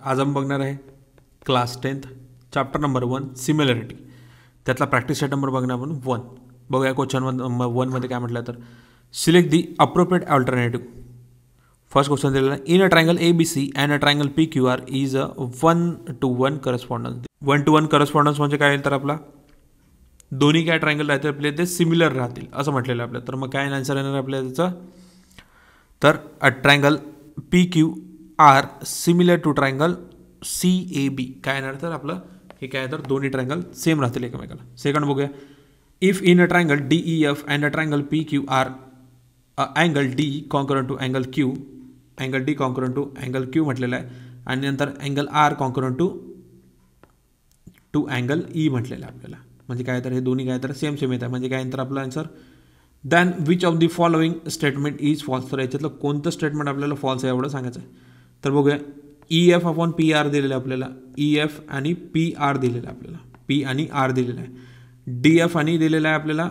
आज आपण बघणार आहे class 10th chapter number 1 similarity. त्यातला प्रॅक्टिस सेट नंबर बघणार आपण 1. बघूया क्वेश्चन 1 मध्ये काय म्हटलं तर select the appropriate alternative. First question दिलेला आहे in a triangle ABC and a triangle PQR is a 1-to-1 correspondence. 1-to-1 correspondence म्हणजे काय तर आपला दोन्ही काय ट्रायंगल राहतील आपले ते सिमिलर राहतील असं म्हटलेलं आपल्याला. तर मग काय आन्सर येणार आपल्याला त्याचं तर a triangle PQR similar to triangle CAB काय येणार तर आपलं हे काय तर दोन्ही ट्रायंगल सेम राहतील एकमेकाला. सेकंड बघूया if in a triangle DEF and a triangle PQR angle D concurrent to angle Q, angle D concurrent to angle Q म्हटलेलं आहे आणि नंतर angle R concurrent to angle E म्हटलेलं आहे आपल्याला. म्हणजे काय तर हे दोन्ही काय तर सेम येत आहे. म्हणजे काय तर आपला answer then which of the following statement is false. तर याच्यातलं कोणतं स्टेटमेंट आपल्याला फॉल्स आहे एवढं सांगायचं आहे. तर बघूया EF अपॉन PR दिलेलं आहे आपल्याला, EF आणि PR दिलेलं आहे आपल्याला, P आणि R दिलेलं आहे. DF आणि दिलेलं आहे आपल्याला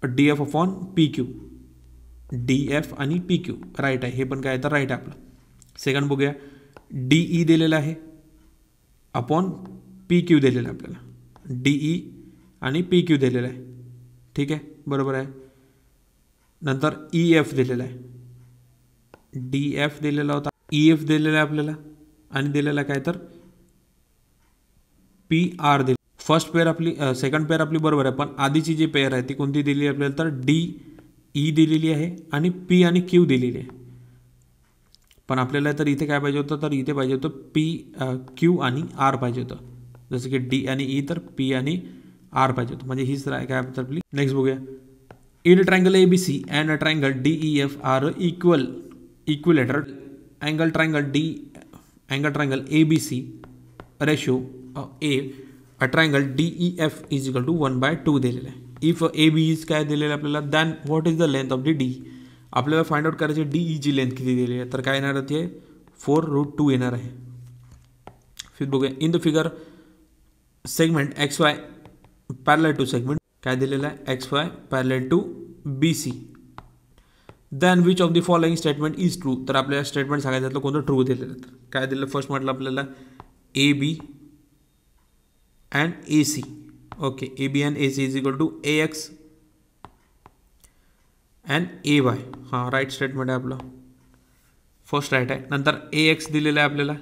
DF अपॉन PQ, DF आणि PQ राईट आहे. हे पण काय तर राईट आहे आपलं. सेकंड बघूया DE दिलेलं आहे अपॉन PQ दिलेलं आहे आपल्याला, DE आणि PQ दिलेलं आहे. ठीक आहे बरोबर आहे. नंतर EF दिलेला आहे, DF दिलेला होता, EF दिलेला आहे आपल्याला आणि दिलेला काय तर PR दिले. फर्स्ट पेअर आपली सेकंड पेअर आपली बरोबर आहे पण आधीची जी पेअर आहे ती कोणती दिली आहे आपल्याला तर DE दिलेली आहे आणि P आणि Q दिलेली आहे. पण आपल्याला तर इथे काय पाहिजे होतं तर इथे पाहिजे होतं Q आणि R पाहिजे होतं. जसं की D आणि E तर P आणि R पाहिजे होतं. म्हणजे हीच काय तर आपली. नेक्स्ट बघूया in triangle ABC and a triangle DEF are equilateral angle triangle ABC ratio A a triangle DEF is equal to 1/2 दिलेलं आहे. इफ AB इज काय दिलेलं आहे आपल्याला than what is the length of the D. आपल्याला find out करायची DE ची length किती दिलेली आहे तर काय येणार आहे 4√2 येणार आहे. फिर बघूया in the figure segment XY parallel to segment काय दिलेलं आहे XY parallel to BC then which of the following statement is true. तर आपल्याला स्टेटमेंट सांगायचं कोणतं ट्रू दिलेलं तर काय दिलं फर्स्ट म्हटलं आपल्याला AB and AC. Okay AB and AC is equal to AX and AY. हां राईट स्टेटमेंट आहे आपलं फर्स्ट राईट आहे. नंतर AX दिलेलं आहे आपल्याला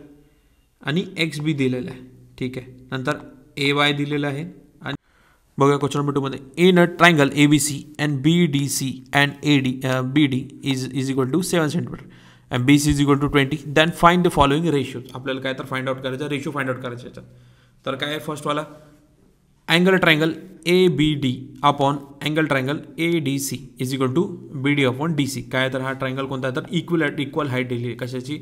आणि XB दिलेलं आहे. ठीक आहे नंतर AY दिलेलं आहे. आणि बघूया क्वेश्चन नंबर 2 मध्ये in a triangle ABC and BDC and BD is equal to 7 centimetre and BC is equal to 20 then find the following ratios. आपल्याला काय तर फाइंड आउट करायचं रेशियो फाइंड आउट करायचं याच्यात. तर काय आहे फर्स्टवाला angle triangle ABD upon angle triangle ADC is equal to BD upon DC. काय तर हा ट्रायंगल कोणता आहे तर इक्वल हाईट दिली आहे कशाची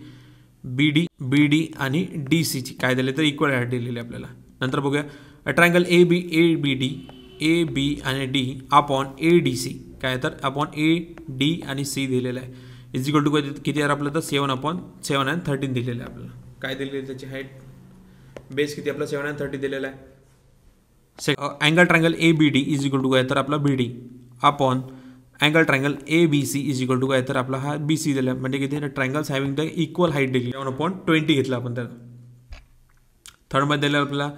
BD आणि DC ची काय दिले तर इक्वल हाईट दिलेली आहे आपल्याला. नंतर बघूया ट्रायंगल ABD AB आणि D अपॉन ADC काय तर अपॉन AD आणि C दिलेलं आहे इज इक्वल टू किती आहे आपल्याला तर 7/7 आणि 13 दिलेलं आहे आपल्याला. काय दिलेली आहे त्याची हाईट बेस किती आपला 7 आणि 30 दिलेला आहे. Angle triangle ABD is equal to काय तर आपला BD upon angle triangle ABC is equal to काय तर आपला हा BC दिला. म्हणजे किती triangles having the equal height दिली 7/20 घेतला आपण त्याला. थर्ड मध्ये दिलं आपल्याला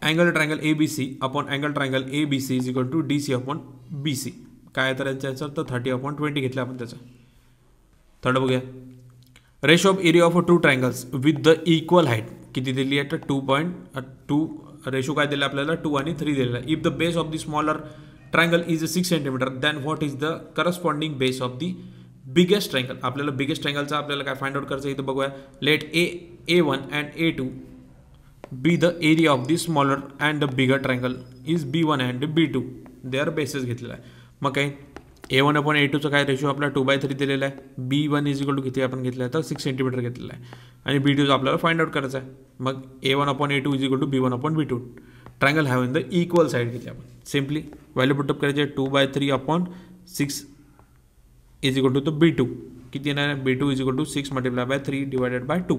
angle triangle ABC upon angle triangle ABC is equal to DC upon BC काय तर याचा तर 30/20 घेतला आपण त्याचा. थर्ड बघूया ratio of area of 2 triangles with the equal height किती दिली आहे तर 2.2 रेशो काय दिला आपल्याला 2 आणि 3 दिलेला आहे. If the base of the smaller triangle is 6 centimetre then what is the corresponding base of the biggest triangle. आपल्याला बिगेस्ट ट्रायंगलचा आपल्याला काय फाइंड आउट करायचं इथं बघूया let A1 and A2 be the area of the smaller and the bigger triangle is B1 and B2 they are bases घेतलेला आहे. मग काय A1 अपॉन A2चा काय रेशो आपला 2/3 दिलेला आहे. B1 इज इक्वल टू किती आपण घेतलं आहे तर 6 सेंटीमीटर घेतलेला आहे आणि B2 आपल्याला फाइंड आउट करायचं आहे. मग A1 upon A2 is equal to B1 upon B2 triangle have in the equal side घेतली आपण. सिम्पली व्हॅल्यू पुटअप करायचे 2/3 upon 6 is equal to B2 किती येणार आहे B2 is equal to 6 multiply by 3 divided by 2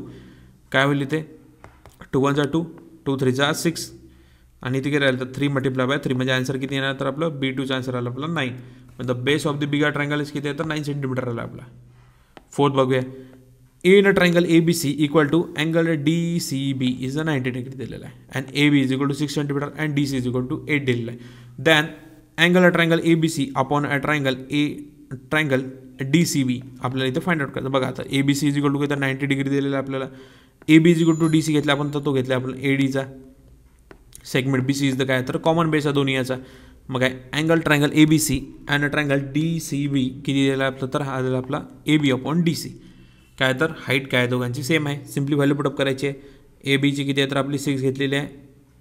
काय होईल इथे 2 1 2 2 3 6 आणि इथे किती राहिलं तर 3 मल्टिप्लाय बाय 3 म्हणजे आन्सर किती येणार तर आपलं B2चा आन्सर आला आपला 9. The base of the bigger triangle is किती आहे तर 9 सेंटीमीटर आला आपला. फोर्थ बघूया a in a triangle ABC equal to angle DCB is a 90 degree दिलेला आहे. And AB is equal to 6 centimetre and DC is equal to 8 दिलेला आहे. Then angle a triangle ABC upon a triangle DCB आपल्याला इथे find out करायचं. बघा आता ABC is equal to काय तर 90 डिग्री दिलेला आहे आपल्याला. AB is equal to DC घेतला आपण तर तो घेतला आपण ADचा. सेगमेंट BC इज द काय तर कॉमन बेस आहे दोन्ही याचा. मग काय angle triangle ABC and triangle DCB किती दिलेला आहे आपलं तर हा दिला आपला AB अपॉन DC. काय तर हाईट काय दोघांची सेम आहे. सिम्पली व्हॅल्यू पुटअप करायची आहे. ABची किती आहे तर आपली 6 घेतलेली आहे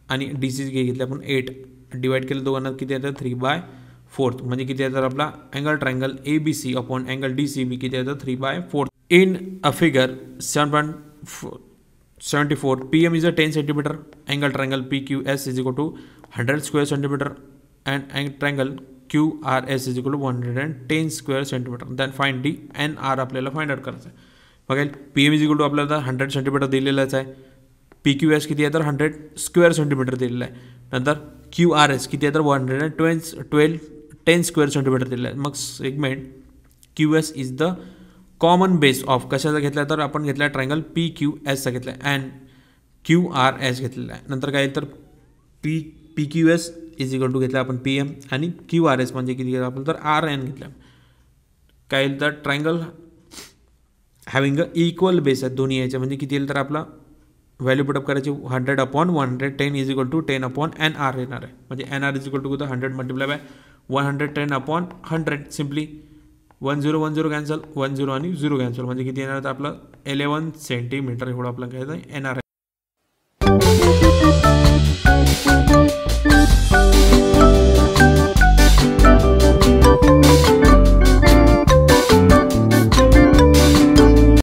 आणि DCची घेतली आपण 8. डिवाइड केलं दोघांना किती आहे तर 3/4 म्हणजे किती आहे तर आपला angle triangle ABC upon angle DCB किती आहे तर 3/4. In a figure 7.74 PM is a 10 centimetre. Angle triangle PQS is equal to 100 square centimetre and triangle QRS is equal to 110 square centimetre. Then find the NR आपल्याला find out करायचं आहे. बघेल PM is equal to आपल्याला 100 centimetre दिलेलाच आहे. PQS किती आहे तर 100 square centimetre दिलेला आहे. नंतर QRS किती आहे तर 110 स्क्वेअर सेंटीमीटर दिलेला आहे. मग segment QS is the common base of कशाचा घेतला तर आपण घेतला ट्रायंगल PQSचा घेतला आहे अँड QRS घेतलेला आहे. नंतर काय तर PQS इज इक्वल टू घेतला आपण PM आणि QRS म्हणजे किती घेतला आपण तर RN घेतला. काय तर triangle having a equal base आहे दोन्ही याच्या म्हणजे किती येईल तर आपला व्हॅल्यू पुटअप करायची 100 upon 110 is equal to 10 upon NR येणार आहे. म्हणजे NR is equal to 100 multiply by 110 upon 100. Simply 10 10 cancel 10 आणि 0 कॅन्सल म्हणजे किती येणार तर आपलं 11 सेंटीमीटर एवढं आपलं काय येणार आहे.